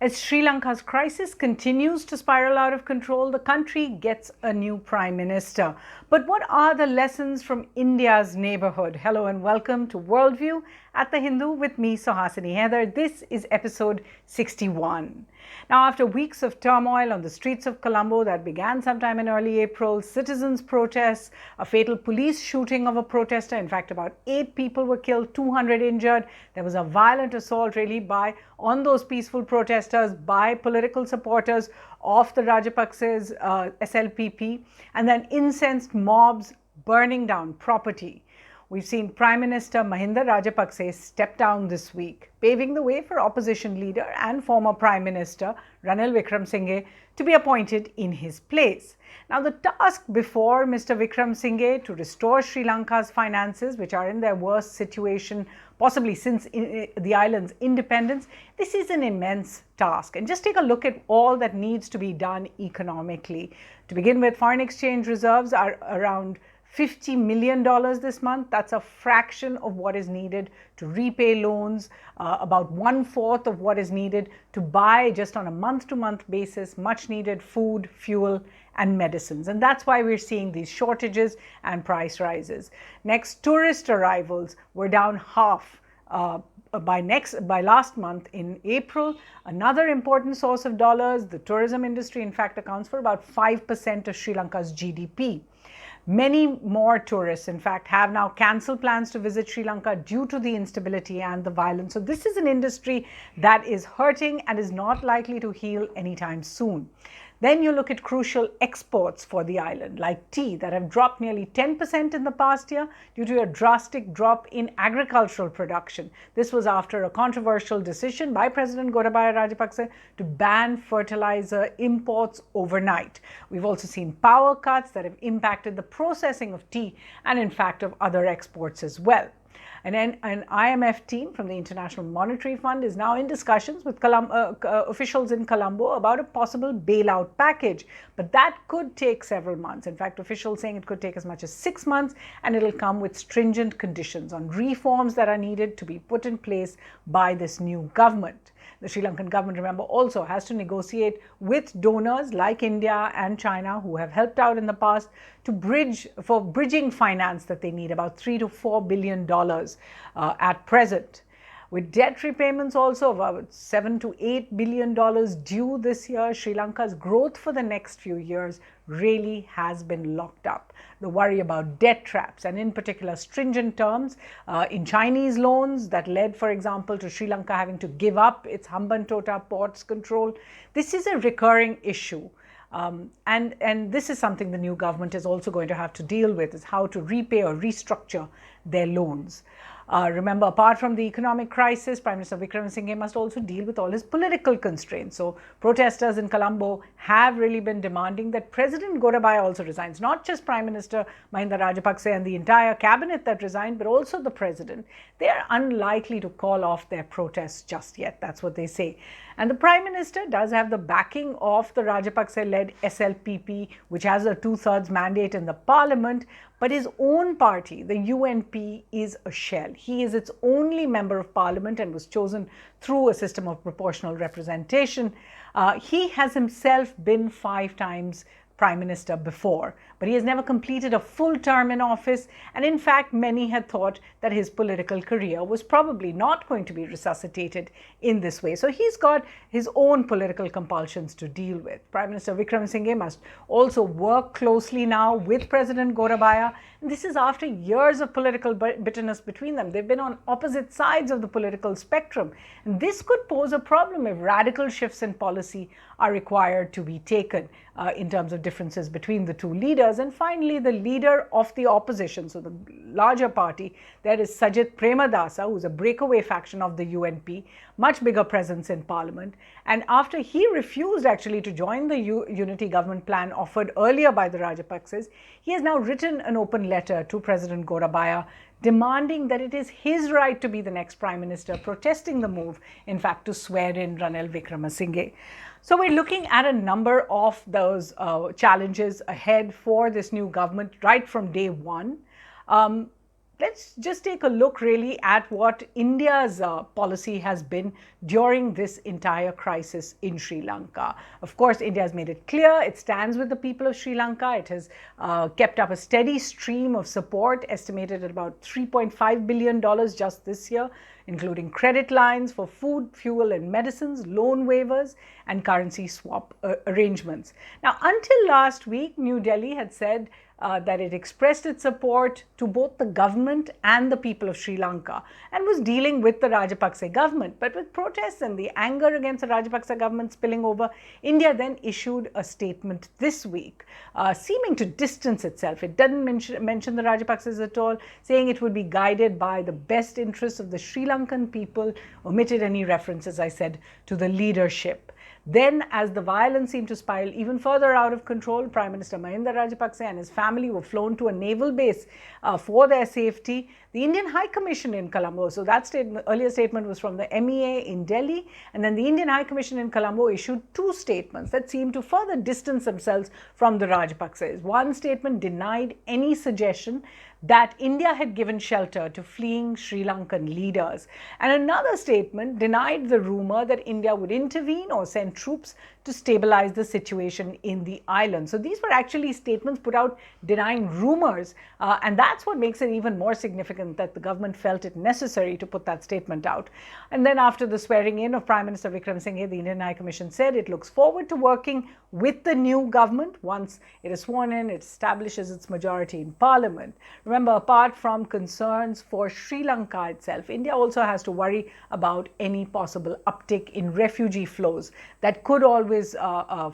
As Sri Lanka's crisis continues to spiral out of control, the country gets a new Prime Minister. But what are the lessons from India's neighbourhood? Hello and welcome to Worldview at The Hindu with me, Suhasini Haidar. This is episode 61. Now, after weeks of turmoil on the streets of Colombo that began sometime in early April, citizens' protests, a fatal police shooting of a protester, in fact, about 8 people were killed, 200 injured. There was a violent assault on those peaceful protesters by political supporters of the Rajapaksa's SLPP, and then incensed mobs burning down property. We've seen Prime Minister Mahinda Rajapaksa step down this week, paving the way for opposition leader and former Prime Minister Ranil Wickremesinghe to be appointed in his place. Now, the task before Mr Wickremsinghe to restore Sri Lanka's finances, which are in their worst situation possibly since the island's independence, this is an immense task. And just take a look at all that needs to be done economically. To begin with, foreign exchange reserves are around $50 million this month. That's a fraction of what is needed to repay loans, about 1/4 of what is needed to buy, just on a month-to-month basis, much needed food, fuel, and medicines. And that's why we're seeing these shortages and price rises. Next, tourist arrivals were down half by last month in April. Another important source of dollars, the tourism industry, in fact, accounts for about 5% of Sri Lanka's GDP. Many more tourists, in fact, have now cancelled plans to visit Sri Lanka due to the instability and the violence. So this is an industry that is hurting and is not likely to heal anytime soon. Then you look at crucial exports for the island, like tea, that have dropped nearly 10% in the past year due to a drastic drop in agricultural production. This was after a controversial decision by President Gotabaya Rajapaksa to ban fertilizer imports overnight. We've also seen power cuts that have impacted the processing of tea and, in fact, of other exports as well. And then an IMF team from the International Monetary Fund is now in discussions with officials in Colombo about a possible bailout package. But that could take several months. In fact, officials saying it could take as much as 6 months, and it'll come with stringent conditions on reforms that are needed to be put in place by this new government. The Sri Lankan government, remember, also has to negotiate with donors like India and China, who have helped out in the past, to bridging finance that they need, about $3 to $4 billion at present. With debt repayments also of about $7 to $8 billion due this year, Sri Lanka's growth for the next few years really has been locked up. The worry about debt traps, and in particular stringent terms in Chinese loans that led, for example, to Sri Lanka having to give up its Hambantota ports control. This is a recurring issue. And this is something the new government is also going to have to deal with, is how to repay or restructure their loans. Remember, apart from the economic crisis, Prime Minister Wickremesinghe must also deal with all his political constraints. So protesters in Colombo have really been demanding that President Gotabaya also resigns, not just Prime Minister Mahinda Rajapaksa and the entire cabinet that resigned, but also the president. They are unlikely to call off their protests just yet. That's what they say. And the Prime Minister does have the backing of the Rajapaksa-led SLPP, which has a 2/3 mandate in the parliament, but his own party, the UNP, is a shell. He is its only member of parliament and was chosen through a system of proportional representation. He has himself been 5 times Prime Minister before, but he has never completed a full term in office, and in fact many had thought that his political career was probably not going to be resuscitated in this way. So he's got his own political compulsions to deal with. Prime Minister Wickremesinghe must also work closely now with President Gotabaya, and this is after years of political bitterness between them. They've been on opposite sides of the political spectrum, and this could pose a problem if radical shifts in policy are required to be taken in terms of differences between the two leaders. And finally, the leader of the opposition, so the larger party, there is Sajith Premadasa, who's a breakaway faction of the UNP, much bigger presence in parliament. And after he refused actually to join the unity government plan offered earlier by the Rajapaksas, he has now written an open letter to President Gotabaya demanding that it is his right to be the next Prime Minister, protesting the move, in fact, to swear in Ranil Wickremesinghe. So we're looking at a number of those challenges ahead for this new government right from day one. let's just take a look really at what India's policy has been during this entire crisis in Sri Lanka. Of course, India has made it clear it stands with the people of Sri Lanka. It has kept up a steady stream of support, estimated at about $3.5 billion just this year, including credit lines for food, fuel and medicines, loan waivers and currency swap arrangements. Now, until last week, New Delhi had said that it expressed its support to both the government and the people of Sri Lanka and was dealing with the Rajapaksa government. But with protests and the anger against the Rajapaksa government spilling over, India then issued a statement this week, seeming to distance itself. It doesn't mention the Rajapaksas at all, saying it would be guided by the best interests of the Sri Lankan people, omitted any reference, as I said, to the leadership. Then, as the violence seemed to spiral even further out of control, Prime Minister Mahinda Rajapaksa and his family were flown to a naval base for their safety. The Indian High Commission in Colombo, so that earlier statement was from the MEA in Delhi, and then the Indian High Commission in Colombo issued two statements that seemed to further distance themselves from the Rajapaksas. One statement denied any suggestion that India had given shelter to fleeing Sri Lankan leaders. And another statement denied the rumor that India would intervene or send troops to stabilize the situation in the island. So these were actually statements put out denying rumors, and that's what makes it even more significant that the government felt it necessary to put that statement out. And then after the swearing in of Prime Minister Wickremesinghe, the Indian High Commission said it looks forward to working with the new government once it is sworn in, it establishes its majority in parliament. Remember, apart from concerns for Sri Lanka itself, India also has to worry about any possible uptick in refugee flows that could always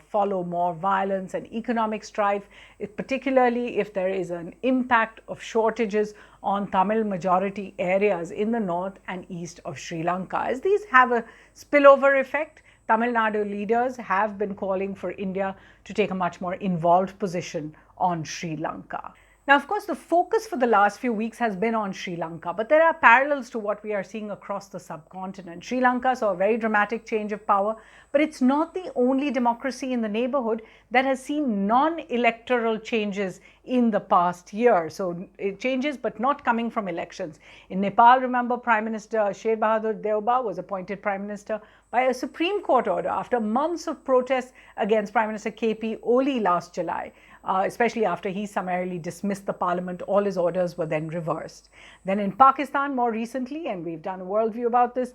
follow more violence and economic strife, particularly if there is an impact of shortages on Tamil majority areas in the north and east of Sri Lanka. As these have a spillover effect, Tamil Nadu leaders have been calling for India to take a much more involved position on Sri Lanka. Now, of course, the focus for the last few weeks has been on Sri Lanka, but there are parallels to what we are seeing across the subcontinent. Sri Lanka saw a very dramatic change of power, but it's not the only democracy in the neighborhood that has seen non-electoral changes in the past year. So it changes, but not coming from elections. In Nepal, remember, Prime Minister Sher Bahadur Deuba was appointed Prime Minister by a Supreme Court order after months of protests against Prime Minister KP Oli last July. Especially after he summarily dismissed the parliament, all his orders were then reversed. Then in Pakistan, more recently, and we've done a worldview about this,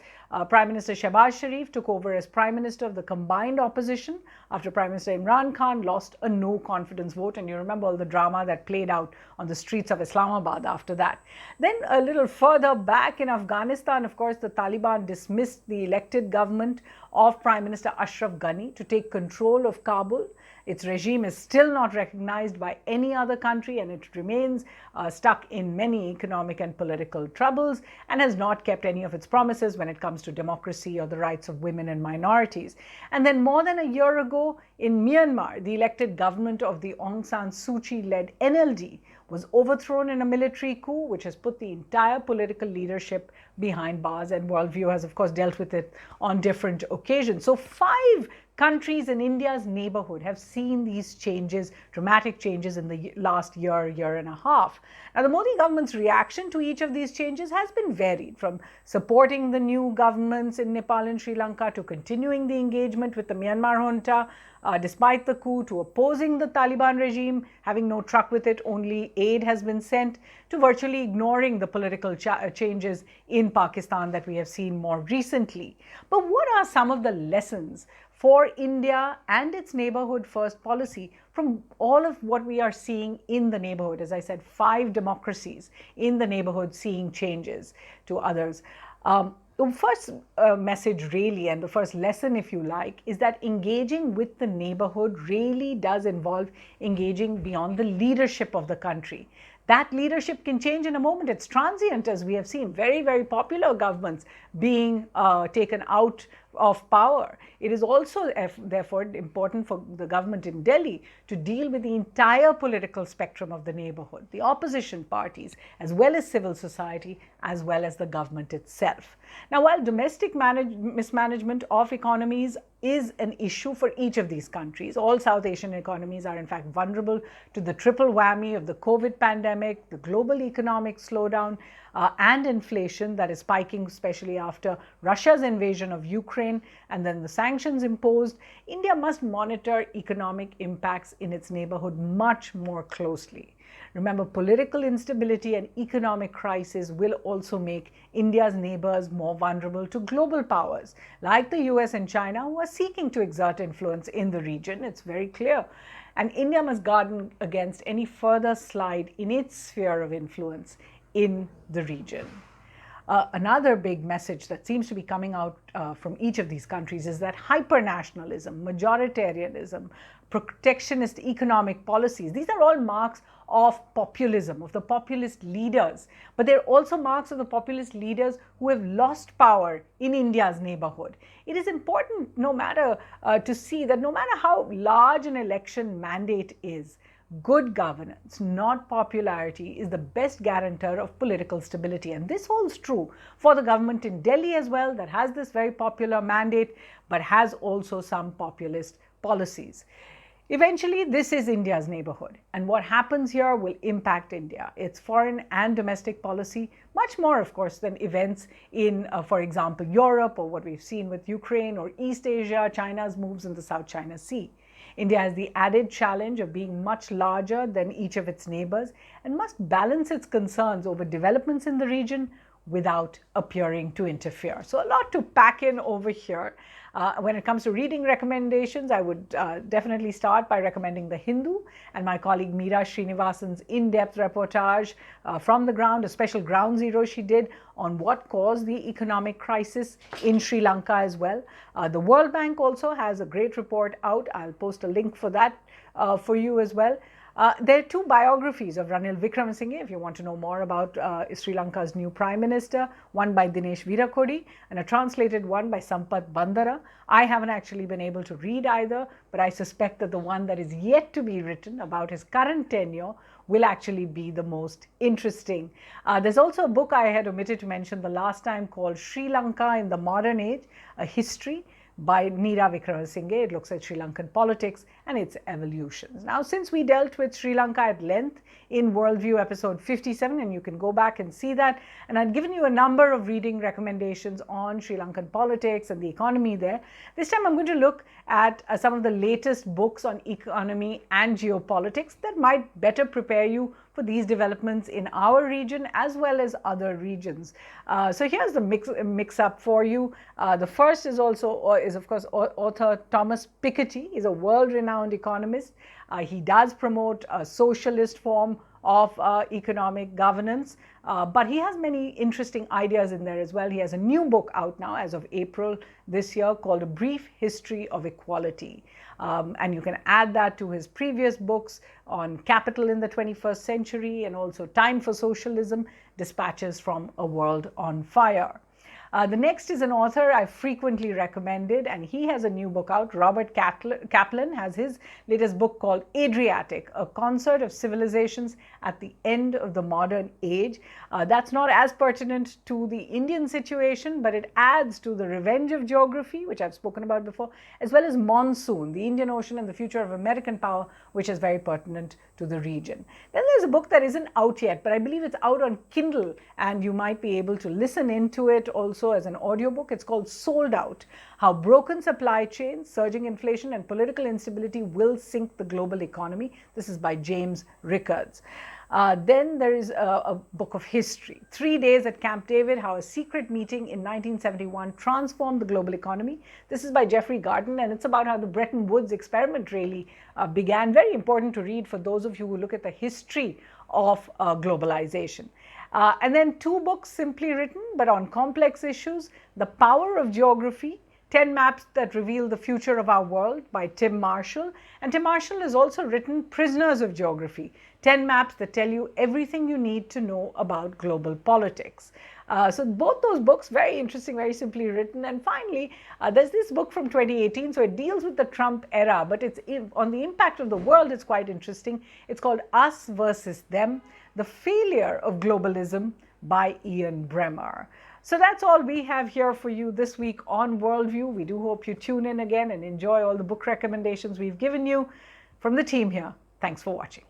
Prime Minister Shehbaz Sharif took over as Prime Minister of the combined opposition after Prime Minister Imran Khan lost a no confidence vote. And you remember all the drama that played out on the streets of Islamabad after that. Then a little further back in Afghanistan, of course, the Taliban dismissed the elected government of Prime Minister Ashraf Ghani to take control of Kabul. Its regime is still not recognized by any other country, and it remains stuck in many economic and political troubles and has not kept any of its promises when it comes to democracy or the rights of women and minorities. And then more than a year ago in Myanmar, the elected government of the Aung San Suu Kyi-led NLD was overthrown in a military coup, which has put the entire political leadership behind bars, and Worldview has, of course, dealt with it on different occasions. So 5 countries in India's neighborhood have seen these changes, dramatic changes in the last year and a half. Now, the Modi government's reaction to each of these changes has been varied, from supporting the new governments in Nepal and Sri Lanka to continuing the engagement with the Myanmar junta, despite the coup, to opposing the Taliban regime, having no truck with it, only aid has been sent, to virtually ignoring the political changes in Pakistan that we have seen more recently. But what are some of the lessons for India and its neighborhood first policy from all of what we are seeing in the neighborhood? As I said, 5 democracies in the neighborhood seeing changes to others. The first message really, and the first lesson, if you like, is that engaging with the neighborhood really does involve engaging beyond the leadership of the country. That leadership can change in a moment. It's transient, as we have seen very, very popular governments being taken out of power. It is also therefore important for the government in Delhi to deal with the entire political spectrum of the neighborhood, the opposition parties, as well as civil society, as well as the government itself. Now, while domestic mismanagement of economies is an issue for each of these countries, all South Asian economies are in fact vulnerable to the triple whammy of the COVID pandemic, the global economic slowdown, and inflation that is spiking, especially after Russia's invasion of Ukraine and then the sanctions imposed. India must monitor economic impacts in its neighborhood much more closely. Remember, political instability and economic crisis will also make India's neighbors more vulnerable to global powers like the US and China, who are seeking to exert influence in the region. It's very clear. And India must guard against any further slide in its sphere of influence in the region. Another big message that seems to be coming out from each of these countries is that hyper-nationalism, majoritarianism, protectionist economic policies, these are all marks of populism, of the populist leaders. But they're also marks of the populist leaders who have lost power in India's neighborhood. It is important to see that no matter how large an election mandate is, good governance, not popularity, is the best guarantor of political stability. And this holds true for the government in Delhi as well, that has this very popular mandate, but has also some populist policies. Eventually, this is India's neighborhood, and what happens here will impact India, its foreign and domestic policy, much more, of course, than events in, for example, Europe, or what we've seen with Ukraine or East Asia, China's moves in the South China Sea. India has the added challenge of being much larger than each of its neighbors and must balance its concerns over developments in the region without appearing to interfere. So a lot to pack in over here. When it comes to reading recommendations, I would definitely start by recommending The Hindu and my colleague Meera Srinivasan's in-depth reportage from the ground, a special ground zero she did on what caused the economic crisis in Sri Lanka as well. The World Bank also has a great report out. I'll post a link for that for you as well. There are two biographies of Ranil Wickremesinghe, if you want to know more about Sri Lanka's new Prime Minister, one by Dinesh Veerakodi and a translated one by Sampath Bandara. I haven't actually been able to read either, but I suspect that the one that is yet to be written about his current tenure will actually be the most interesting. There's also a book I had omitted to mention the last time called Sri Lanka in the Modern Age, A History, by Mr Wickremsinghe. It looks at Sri Lankan politics and its evolutions. Now, since we dealt with Sri Lanka at length in Worldview episode 57, and you can go back and see that, and I've given you a number of reading recommendations on Sri Lankan politics and the economy there. This time I'm going to look at some of the latest books on economy and geopolitics that might better prepare you for these developments in our region as well as other regions. So here's the mix-up for you. The first is of course author Thomas Piketty. He's a world-renowned economist. He does promote a socialist form of economic governance, but he has many interesting ideas in there as well. He has a new book out now as of April this year called A Brief History of Equality. And you can add that to his previous books on capital in the 21st century and also Time for Socialism, Dispatches from a World on Fire. The next is an author I've frequently recommended, and he has a new book out. Robert Kaplan has his latest book called Adriatic, A Concert of Civilizations at the End of the Modern Age. That's not as pertinent to the Indian situation, but it adds to the revenge of geography, which I've spoken about before, as well as Monsoon, the Indian Ocean and the Future of American Power, which is very pertinent to the region. Then there's a book that isn't out yet, but I believe it's out on Kindle, and you might be able to listen into it also as an audiobook. It's called Sold Out: How Broken Supply Chains, Surging Inflation and Political Instability Will Sink the Global Economy. This is by James Rickards. Then there is a book of history, 3 Days at Camp David, How a Secret Meeting in 1971 Transformed the Global Economy. This is by Jeffrey Garden, and it's about how the Bretton Woods experiment really began. Very important to read for those of you who look at the history of globalization. And then two books simply written, but on complex issues: The Power of Geography, 10 Maps That Reveal the Future of Our World by Tim Marshall. And Tim Marshall has also written Prisoners of Geography, 10 maps that tell you everything you need to know about global politics. So both those books, very interesting, very simply written. And finally, there's this book from 2018. So it deals with the Trump era, but it's on the impact of the world. It's quite interesting. It's called Us versus Them: The Failure of Globalism by Ian Bremmer. So that's all we have here for you this week on Worldview. We do hope you tune in again and enjoy all the book recommendations we've given you. From the team here, thanks for watching.